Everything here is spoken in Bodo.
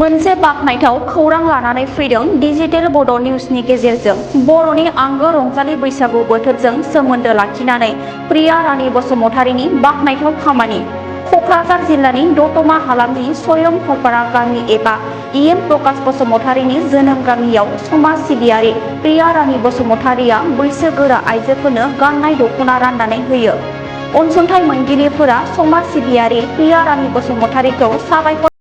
मोनसे बाखनायथाव खौरां लानानै फैदों डिजिटेल बड' निउजनि गेजेरजों। बर'नि आंगो रंजालि बैसागु बोथोरजों सोमोन्दो लाखिनानै प्रिया रानी बसुमतारीनि बाखनायथाव खामानि। क'क्राझार जिल्लानि दतमा हालामनि स्वयं खरपारा गामि एबा इएम प्रकाश बसुमतारीनि जोनोम गामियाव समाज सिबियारि प्रिया रानी बसुमतारीया बैसोगोरा आइजोफोरनो गाननाय दख'ना राननानै होयो। अनसुंथाइ मोनगिरिफोरा समाज सिबियारि प्रिया रानी बसुमतारीखौ साबायखर